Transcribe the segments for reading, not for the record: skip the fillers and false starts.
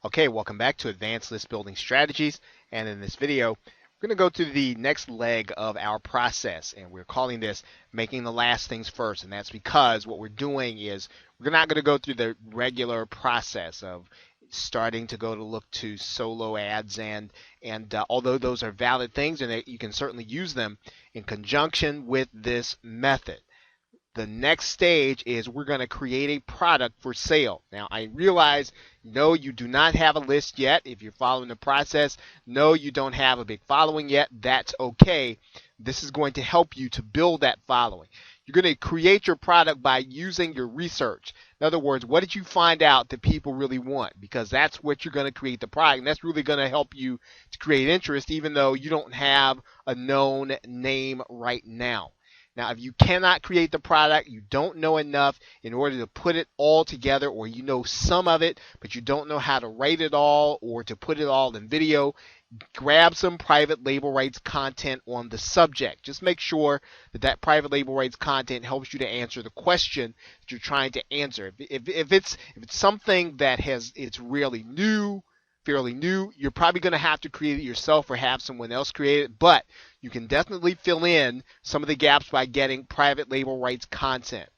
Okay, welcome back to Advanced List Building Strategies. And in this video, we're going to go to the next leg of our process. And we're calling this making the last things first. And that's because what we're doing is we're not going to go through the regular process of starting to go to look to solo ads and although those are valid things and you can certainly use them in conjunction with this method. The next stage is we're going to create a product for sale. Now, I realize, no, you do not have a list yet. If you're following the process, no, you don't have a big following yet. That's okay. This is going to help you to build that following. You're going to create your product by using your research. In other words, what did you find out that people really want? Because that's what you're going to create the product, and that's really going to help you to create interest, even though you don't have a known name right now. Now, if you cannot create the product, you don't know enough in order to put it all together, or you know some of it, but you don't know how to write it all or to put it all in video, grab some private label rights content on the subject. Just make sure that that private label rights content helps you to answer the question that you're trying to answer. If it's something that it's really new, fairly new, you're probably going to have to create it yourself or have someone else create it, but you can definitely fill in some of the gaps by getting private label rights content.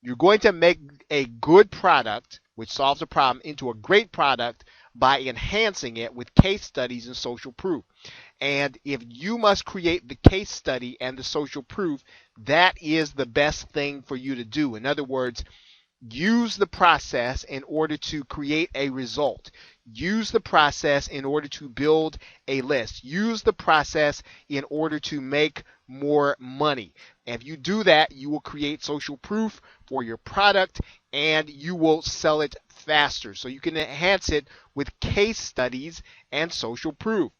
You're going to make a good product, which solves a problem, into a great product by enhancing it with case studies and social proof. And if you must create the case study and the social proof, that is the best thing for you to do. In other words, use the process in order to create a result. Use the process in order to build a list. Use the process in order to make more money. And if you do that, you will create social proof for your product and you will sell it faster. So you can enhance it with case studies and social proof.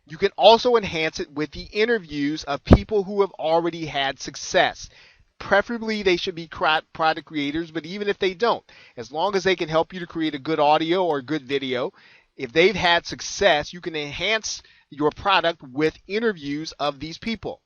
You can also enhance it with the interviews of people who have already had success. Preferably, they should be product creators, but even if they don't, as long as they can help you to create a good audio or a good video, if they've had success, you can enhance your product with interviews of these people.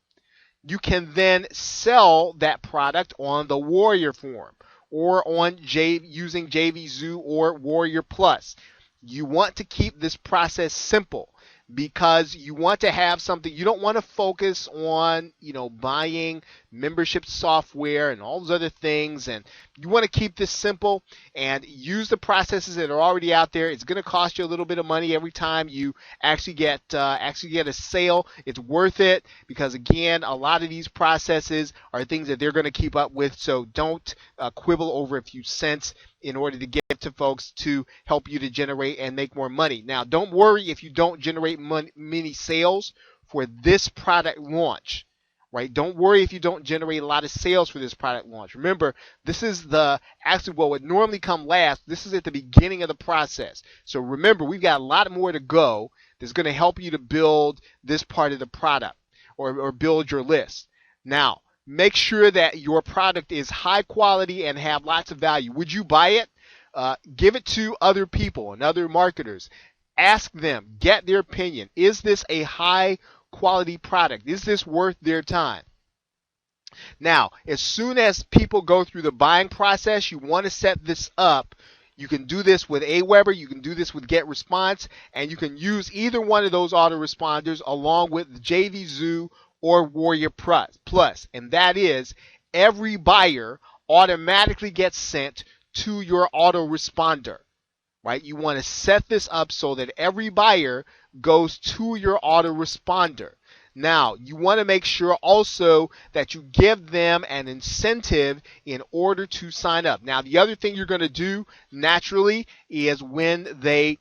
You can then sell that product on the Warrior Forum or on using JVZoo or Warrior Plus. You want to keep this process simple, because you want to have something. You don't want to focus on, buying membership software and all those other things, and you want to keep this simple and use the processes that are already out there. It's going to cost you a little bit of money every time you actually get a sale. It's worth it because, again, a lot of these processes are things that they're going to keep up with, so don't quibble over a few cents in order to give to folks to help you to generate and make more money. Now, don't worry if you don't generate many sales for this product launch, right? Don't worry if you don't generate a lot of sales for this product launch. Remember, this is actually what would normally come last. This is at the beginning of the process. So remember, we've got a lot more to go that's going to help you to build this part of the product or build your list. Now, make sure that your product is high quality and have lots of value. Would you buy it? Give it to other people and other marketers. Ask them, get their opinion. Is this a high quality product? Is this worth their time? Now, as soon as people go through the buying process, you want to set this up. You can do this with Aweber, you can do this with GetResponse, and you can use either one of those autoresponders along with JVZoo or Warrior Plus. And that is, every buyer automatically gets sent to your autoresponder, right? You want to set this up so that every buyer goes to your autoresponder. Now, you want to make sure also that you give them an incentive in order to sign up. Now, the other thing you're going to do naturally is when they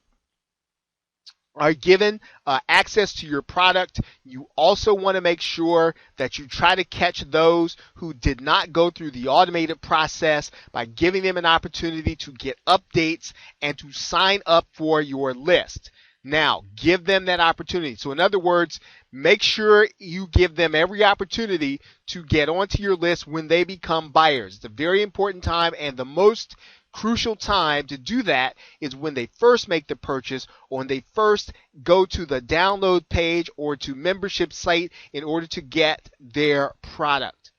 are given access to your product, you also want to make sure that you try to catch those who did not go through the automated process by giving them an opportunity to get updates and to sign up for your list. Now, give them that opportunity. So in other words, make sure you give them every opportunity to get onto your list when they become buyers. It's a very important time, and the most crucial time to do that is when they first make the purchase or when they first go to the download page or to membership site in order to get their product.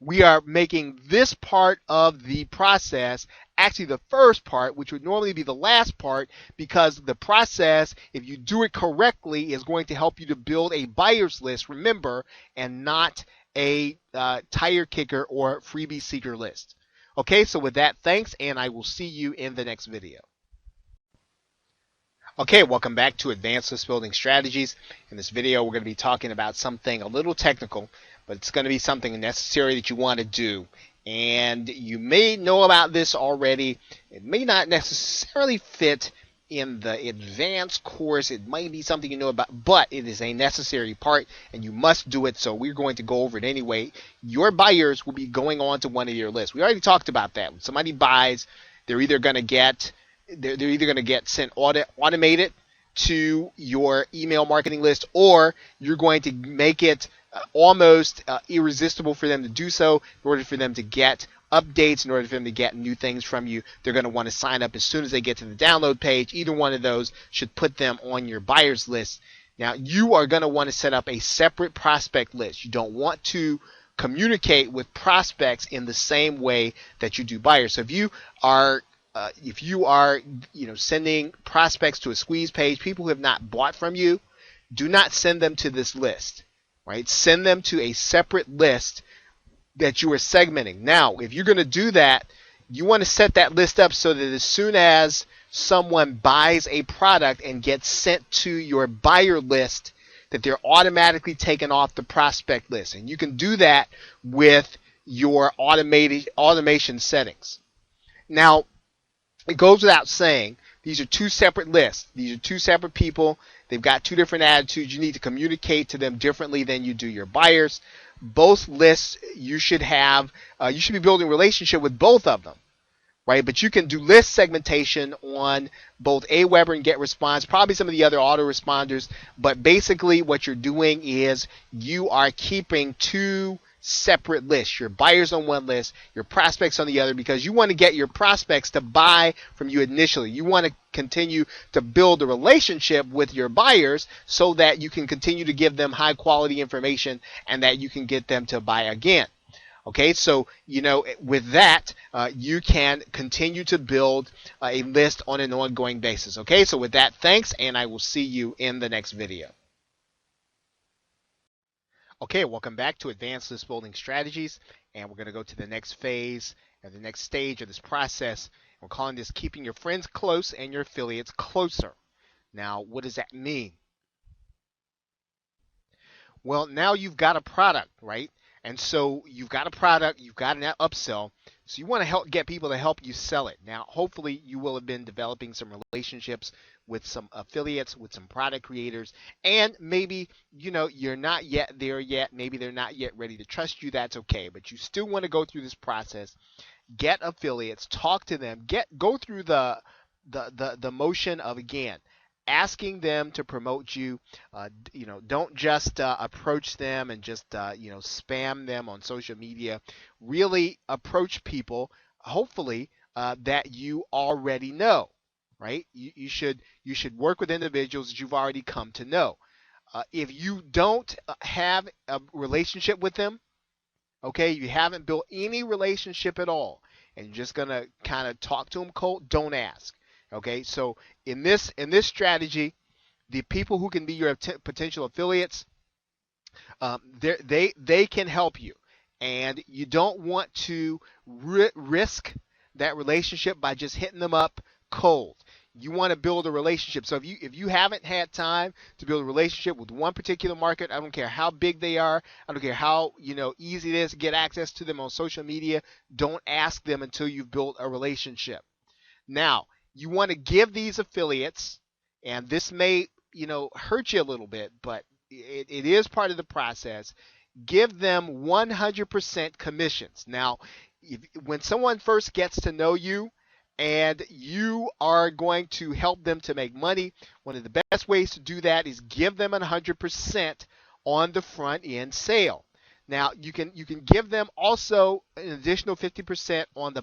We are making this part of the process actually the first part, which would normally be the last part, because the process, if you do it correctly, is going to help you to build a buyer's list, remember, and not a tire kicker or freebie seeker list. Okay, so with that, thanks, and I will see you in the next video. Okay, welcome back to Advanced List Building Strategies. In this video, we're going to be talking about something a little technical, but it's going to be something necessary that you want to do. And you may know about this already. It may not necessarily fit in the advanced course. It might be something you know about, but it is a necessary part, and you must do it. So we're going to go over it anyway. Your buyers will be going on to one of your lists. We already talked about that. When somebody buys, they're either going to get sent automated to your email marketing list, or you're going to make it almost irresistible for them to do so. In order for them to get updates, in order for them to get new things from you, they're going to want to sign up as soon as they get to the download page. Either one of those should put them on your buyers list. Now, you are going to want to set up a separate prospect list. You don't want to communicate with prospects in the same way that you do buyers. So if you are sending prospects to a squeeze page, people who have not bought from you, do not send them to this list, right? Send them to a separate list that you are segmenting. Now, if you're going to do that, you want to set that list up so that as soon as someone buys a product and gets sent to your buyer list, that they're automatically taken off the prospect list. And you can do that with your automation settings. Now, it goes without saying, these are two separate lists. These are two separate people. They've got two different attitudes. You need to communicate to them differently than you do your buyers. Both lists, you should be building a relationship with both of them, right? But you can do list segmentation on both Aweber and GetResponse, probably some of the other autoresponders. But basically what you're doing is you are keeping two separate lists, your buyers on one list, your prospects on the other, because you want to get your prospects to buy from you initially. You want to continue to build a relationship with your buyers so that you can continue to give them high quality information and that you can get them to buy again. Okay, so with that, you can continue to build a list on an ongoing basis. Okay, so with that, thanks, and I will see you in the next video. Okay, welcome back to Advanced List Building Strategies, and we're going to go to the next phase and the next stage of this process. We're calling this keeping your friends close and your affiliates closer. Now, what does that mean? Well, now you've got a product, right? And so you've got a product, you've got an upsell, so you want to get people to help you sell it. Now, hopefully you will have been developing some relationships with some affiliates, with some product creators, and maybe, you're not yet there yet. Maybe they're not yet ready to trust you. That's okay, but you still want to go through this process, get affiliates, talk to them, go through the motion of, again, asking them to promote you. Don't just approach them and just spam them on social media. Really approach people, hopefully, that you already know, right? You should work with individuals that you've already come to know. If you don't have a relationship with them, okay, you haven't built any relationship at all, and you're just gonna kind of talk to them cold, don't ask. Okay, so in this strategy, the people who can be your potential affiliates, they can help you, and you don't want to risk that relationship by just hitting them up cold. You want to build a relationship. So if you haven't had time to build a relationship with one particular market, I don't care how big they are, I don't care how easy it is to get access to them on social media, don't ask them until you've built a relationship. Now, you want to give these affiliates, and this may, hurt you a little bit, but it is part of the process. Give them 100% commissions. Now, when someone first gets to know you and you are going to help them to make money, one of the best ways to do that is give them 100% on the front end sale. Now, you can give them also an additional 50% on the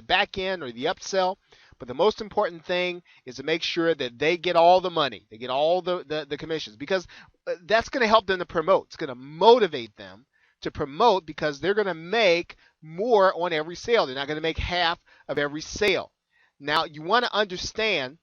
back end or the upsell. But the most important thing is to make sure that they get all the money, they get all the commissions, because that's going to help them to promote. It's going to motivate them to promote because they're going to make more on every sale. They're not going to make half of every sale. Now, you want to understand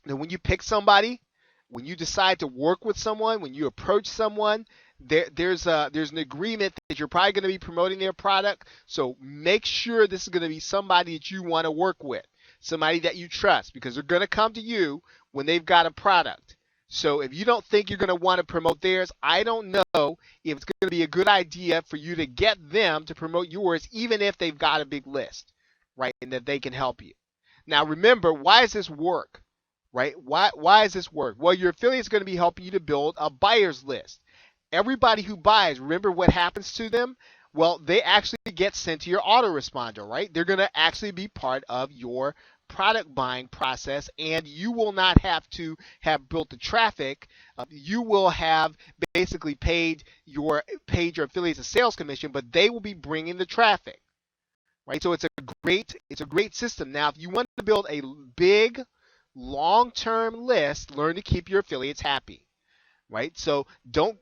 that when you pick somebody, when you decide to work with someone, when you approach someone, there's an agreement that you're probably going to be promoting their product. So make sure this is going to be somebody that you want to work with, somebody that you trust, because they're going to come to you when they've got a product. So if you don't think you're going to want to promote theirs, I don't know if it's going to be a good idea for you to get them to promote yours, even if they've got a big list, right, and that they can help you. Now remember, why does this work? Right? Why does this work? Well, your affiliate is going to be helping you to build a buyer's list. Everybody who buys, remember what happens to them? Well, they actually get sent to your autoresponder, right? They're going to actually be part of your product buying process, and you will not have to have built the traffic. You will have basically paid your affiliates a sales commission, but they will be bringing the traffic, right? So it's a great system. Now, if you want to build a big long-term list, learn to keep your affiliates happy, right? So don't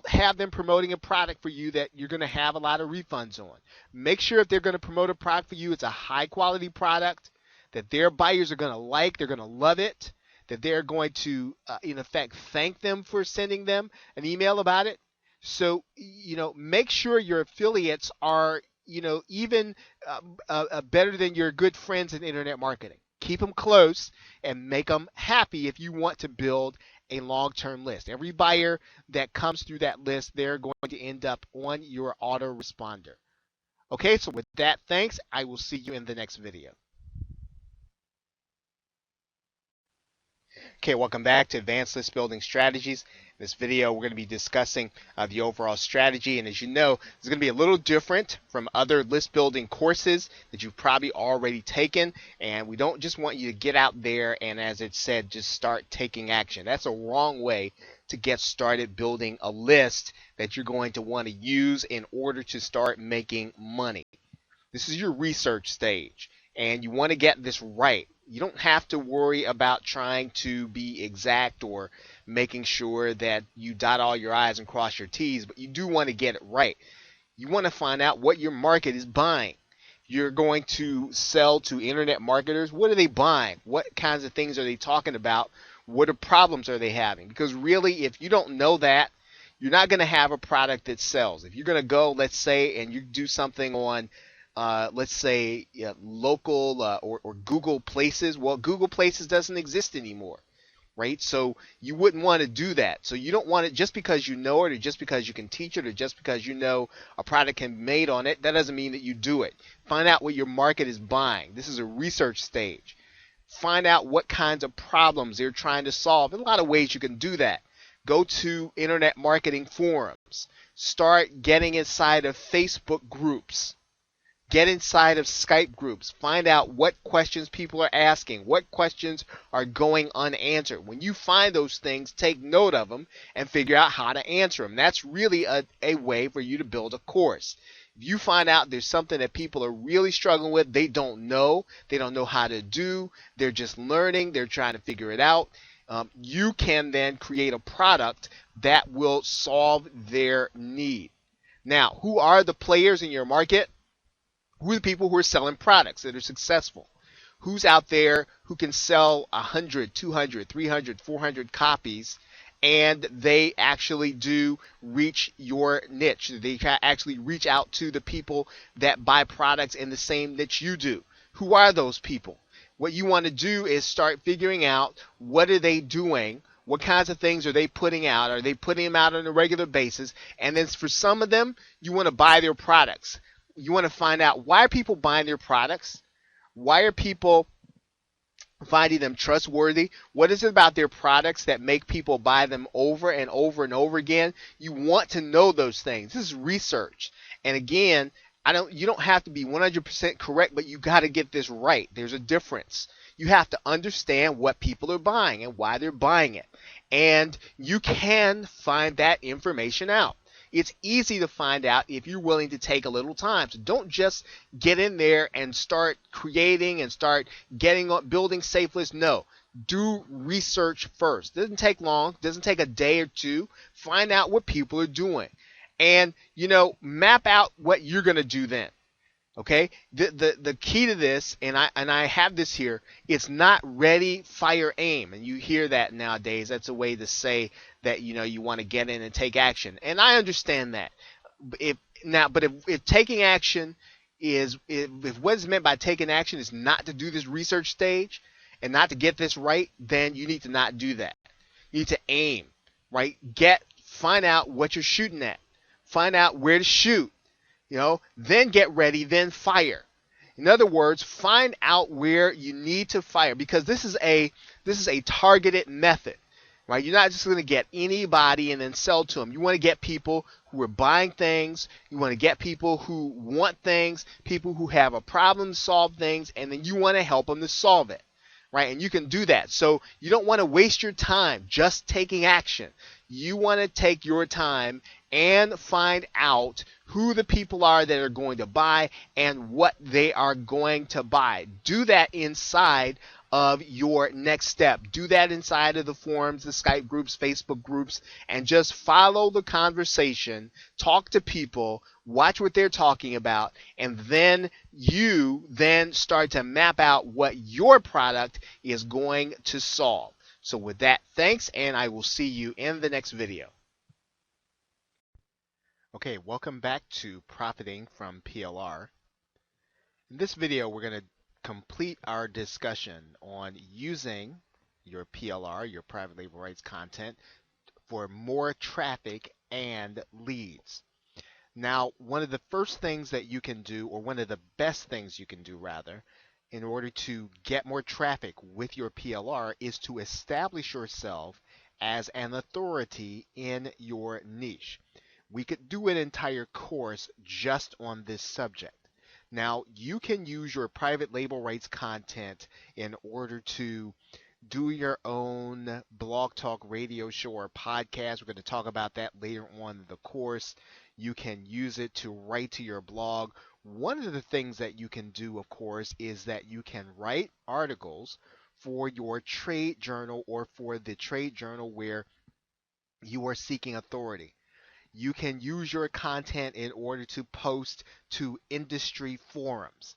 have them promoting a product for you that you're going to have a lot of refunds on. Make sure if they're going to promote a product for you, it's a high quality product that their buyers are going to like, they're going to love it, that they're going to in effect thank them for sending them an email about it. So make sure your affiliates are even better than your good friends in internet marketing. Keep them close and make them happy if you want to build a long-term list. Every buyer that comes through that list, they're going to end up on your autoresponder. Okay, so with that, thanks. I will see you in the next video. Okay, welcome back to Advanced List Building Strategies. In this video, we're going to be discussing the overall strategy, and as you know, it's going to be a little different from other list building courses that you've probably already taken, and we don't just want you to get out there and, as it said, just start taking action. That's a wrong way to get started building a list that you're going to want to use in order to start making money. This is your research stage, and you want to get this right. You don't have to worry about trying to be exact or making sure that you dot all your I's and cross your T's, but you do want to get it right. You want to find out what your market is buying. You're going to sell to internet marketers. What are they buying? What kinds of things are they talking about? What are problems are they having? Because really, if you don't know that, you're not going to have a product that sells. If you're going to go, let's say, and you do something on let's say local or Google Places. Well, Google Places doesn't exist anymore, right? So you wouldn't want to do that. So you don't want it just because you know it, or just because you can teach it, or just because you know a product can be made on it. That doesn't mean that you do it. Find out what your market is buying. This is a research stage. Find out what kinds of problems they're trying to solve. In a lot of ways you can do that. Go to internet marketing forums. Start getting inside of Facebook groups. Get inside of Skype groups. Find out what questions people are asking, what questions are going unanswered. When you find those things, take note of them and figure out how to answer them. That's really a way for you to build a course. If you find out there's something that people are really struggling with, they don't know how to do, they're just learning, they're trying to figure it out, you can then create a product that will solve their need. Now, who are the players in your market? Who are the people who are selling products that are successful? Who's out there who can sell 100, 200, 300, 400 copies, and they actually do reach your niche? They actually reach out to the people that buy products in the same niche you do. Who are those people? What you want to do is start figuring out, what are they doing? What kinds of things are they putting out? Are they putting them out on a regular basis? And then for some of them, you want to buy their products. You want to find out, why are people buying their products? Why are people finding them trustworthy? What is it about their products that make people buy them over and over and over again? You want to know those things. This is research. And again, you don't have to be 100% correct, but you got to get this right. There's a difference. You have to understand what people are buying and why they're buying it. And you can find that information out. It's easy to find out if you're willing to take a little time. So don't just get in there and start creating and start building safe lists. No, do research first. It doesn't take long. It doesn't take a day or two. Find out what people are doing. And, map out what you're going to do then. Okay, the key to this, and I have this here. It's not ready, fire, aim, and you hear that nowadays. That's a way to say that you want to get in and take action, and I understand that. If but if taking action if what is meant by taking action is not to do this research stage and not to get this right, then you need to not do that. You need to aim, right? Find out what you're shooting at, find out where to shoot, then get ready, then fire. In other words, find out where you need to fire, because this is a targeted method, right? You're not just going to get anybody and then sell to them. You want to get people who are buying things. You want to get people who want things, people who have a problem to solve things, and then you want to help them to solve it, right? And you can do that. So you don't want to waste your time just taking action. You want to take your time and find out who the people are that are going to buy and what they are going to buy. Do that inside of your next step. Do that inside of the forums, the Skype groups, Facebook groups, and just follow the conversation. Talk to people, watch what they're talking about, and then you then start to map out what your product is going to solve. So with that, thanks, and I will see you in the next video. Okay, welcome back to Profiting from PLR. In this video, we're going to complete our discussion on using your PLR, your private label rights content, for more traffic and leads. Now, one of the first things that you can do, or one of the best things you can do rather, in order to get more traffic with your PLR is to establish yourself as an authority in your niche. We could do an entire course just on this subject. Now, you can use your private label rights content in order to do your own blog talk radio show or podcast. We're going to talk about that later on in the course. You can use it to write to your blog. One of the things that you can do, of course, is that you can write articles for your trade journal or for the trade journal where you are seeking authority. You can use your content in order to post to industry forums.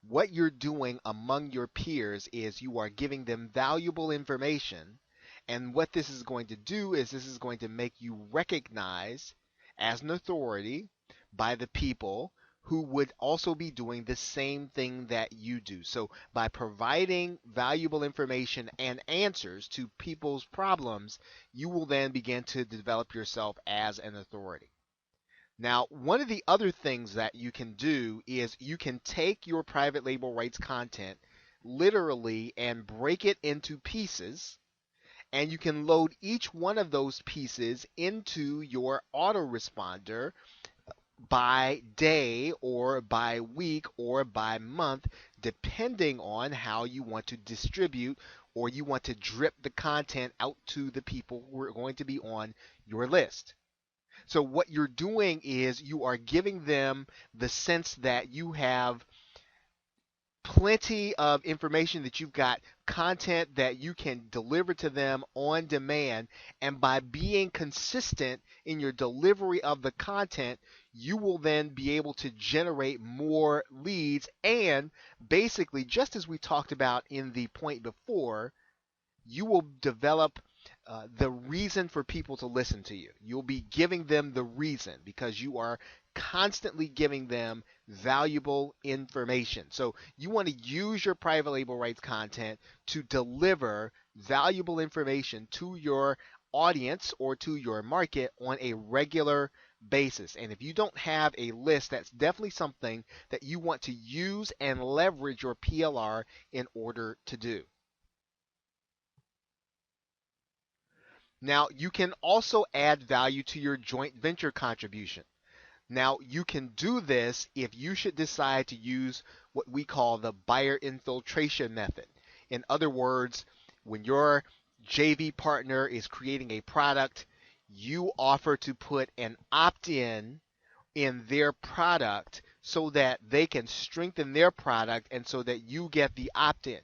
What you're doing among your peers is you are giving them valuable information, and what this is going to do is this is going to make you recognized as an authority by the people who would also be doing the same thing that you do. So by providing valuable information and answers to people's problems, you will then begin to develop yourself as an authority. Now, one of the other things that you can do is you can take your private label rights content literally and break it into pieces, and you can load each one of those pieces into your autoresponder by day or by week or by month, depending on how you want to distribute or you want to drip the content out to the people who are going to be on your list. So what you're doing is you are giving them the sense that you have plenty of information, that you've got content that you can deliver to them on demand, and by being consistent in your delivery of the content, you will then be able to generate more leads, and basically, just as we talked about in the point before, you will develop the reason for people to listen to you. You'll be giving them the reason because you are constantly giving them valuable information. So you want to use your private label rights content to deliver valuable information to your audience or to your market on a regular basis. And if you don't have a list, that's definitely something that you want to use and leverage your PLR in order to do. Now, you can also add value to your joint venture contribution. Now, you can do this if you should decide to use what we call the buyer infiltration method. In other words, when your JV partner is creating a product, you offer to put an opt-in in their product so that they can strengthen their product and so that you get the opt-in.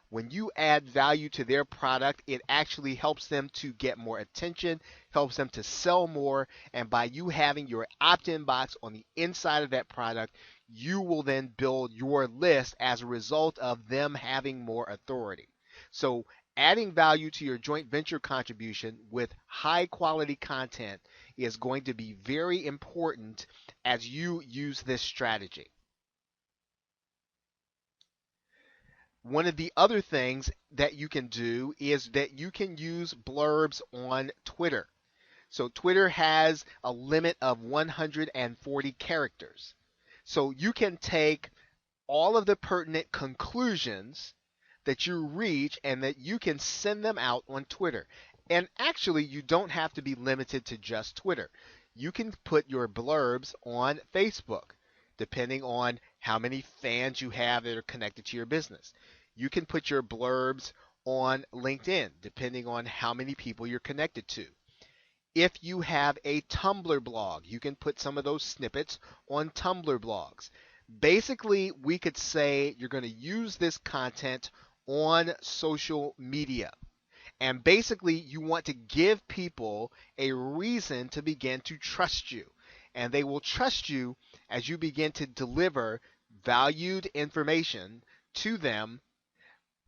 When you add value to their product, it actually helps them to get more attention, helps them to sell more, and by you having your opt-in box on the inside of that product, you will then build your list as a result of them having more authority. So adding value to your joint venture contribution with high quality content is going to be very important as you use this strategy. One of the other things that you can do is that you can use blurbs on Twitter. So Twitter has a limit of 140 characters. So you can take all of the pertinent conclusions that you reach and that you can send them out on Twitter. And actually, you don't have to be limited to just Twitter. You can put your blurbs on Facebook, depending on how many fans you have that are connected to your business. You can put your blurbs on LinkedIn, depending on how many people you're connected to. If you have a Tumblr blog, you can put some of those snippets on Tumblr blogs. Basically, we could say you're going to use this content on social media. And basically, you want to give people a reason to begin to trust you. And they will trust you as you begin to deliver valued information to them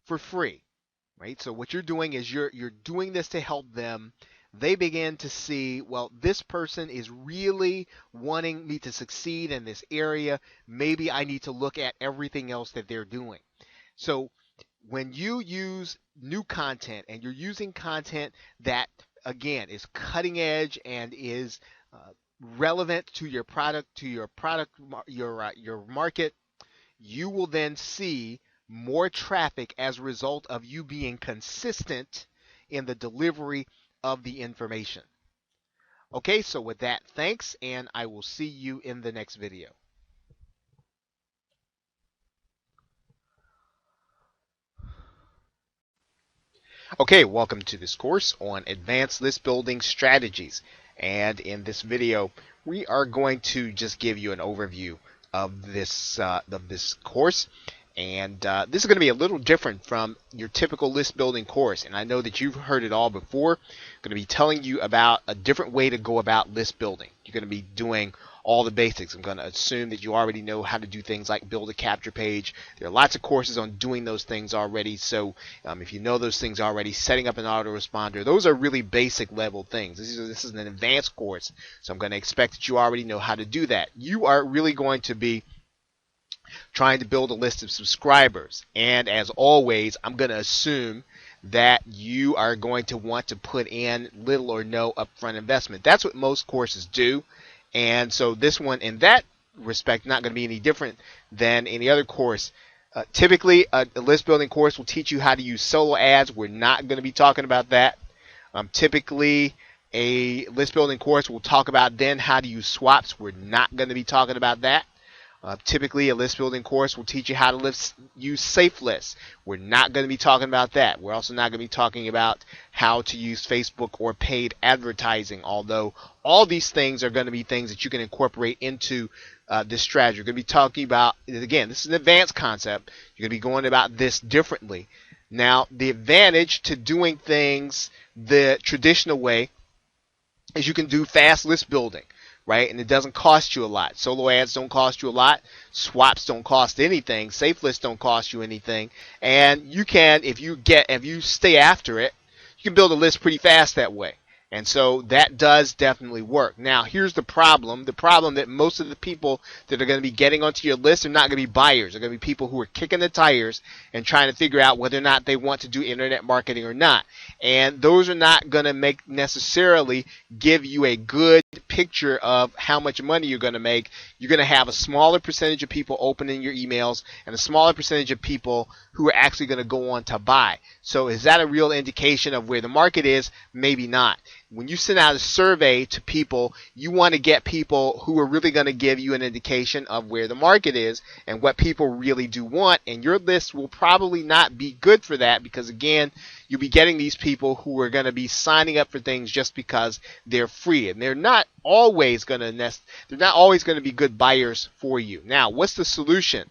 for free, right? So what you're doing is you're doing this to help them. They begin to see, well, this person is really wanting me to succeed in this area. Maybe I need to look at everything else that they're doing. So when you use new content and you're using content that, again, is cutting edge and is relevant to your product, your market, you will then see more traffic as a result of you being consistent in the delivery of the information. Okay, so with that, thanks, and I will see you in the next video. Okay, welcome to this course on advanced list building strategies. And in this video, we are going to just give you an overview of this course. And this is going to be a little different from your typical list building course. And I know that you've heard it all before. I'm going to be telling you about a different way to go about list building. You're going to be doing all the basics. I'm going to assume that you already know how to do things like build a capture page. There are lots of courses on doing those things already. So if you know those things already, setting up an autoresponder, those are really basic level things. This is an advanced course. So I'm going to expect that you already know how to do that. You are really going to be trying to build a list of subscribers. And as always, I'm going to assume that you are going to want to put in little or no upfront investment. That's what most courses do. And so this one, in that respect, not going to be any different than any other course. Typically, a list building course will teach you how to use solo ads. We're not going to be talking about that. Typically, a list building course will talk about then how to use swaps. We're not going to be talking about that. Typically, a list building course will teach you how to use safe lists. We're not going to be talking about that. We're also not going to be talking about how to use Facebook or paid advertising, although all these things are going to be things that you can incorporate into this strategy. You're going to be talking about, again, this is an advanced concept. You're going to be going about this differently. Now, the advantage to doing things the traditional way is you can do fast list building. Right? And it doesn't cost you a lot. Solo ads don't cost you a lot. Swaps don't cost anything. Safe lists don't cost you anything. And you can, if you stay after it, you can build a list pretty fast that way. And so that does definitely work. Now, here's the problem. The problem that most of the people that are going to be getting onto your list are not going to be buyers. They're going to be people who are kicking the tires and trying to figure out whether or not they want to do internet marketing or not. And those are not going to necessarily give you a good picture of how much money you're going to make. You're going to have a smaller percentage of people opening your emails and a smaller percentage of people who are actually going to go on to buy. So is that a real indication of where the market is? Maybe not. When you send out a survey to people, you want to get people who are really going to give you an indication of where the market is and what people really do want. And your list will probably not be good for that because, again, you'll be getting these people who are going to be signing up for things just because they're free. And they're not always going to be good buyers for you. Now, what's the solution?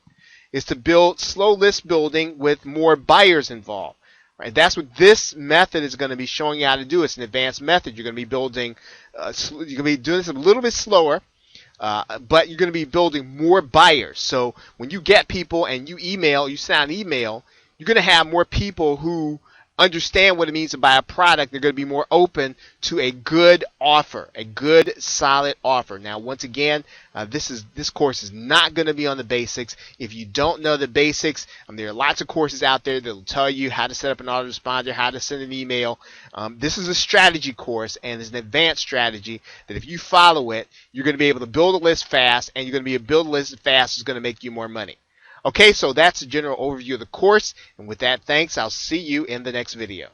Is to build slow list building with more buyers involved. Right, that's what this method is going to be showing you how to do. It's an advanced method. You're going to be building, you're going to be doing this a little bit slower. but you're going to be building more buyers. So when you get people and you send out an email, you're going to have more people who understand what it means to buy a product. They're going to be more open to a good offer, a good solid offer. Now, once again, this course is not going to be on the basics. If you don't know the basics, there are lots of courses out there that will tell you how to set up an autoresponder, how to send an email. This is a strategy course, and it's an advanced strategy that if you follow it, you're going to be able to build a list fast, and you're going to be able to build a list fast is going to make you more money. Okay, so that's a general overview of the course. And with that, thanks. I'll see you in the next video.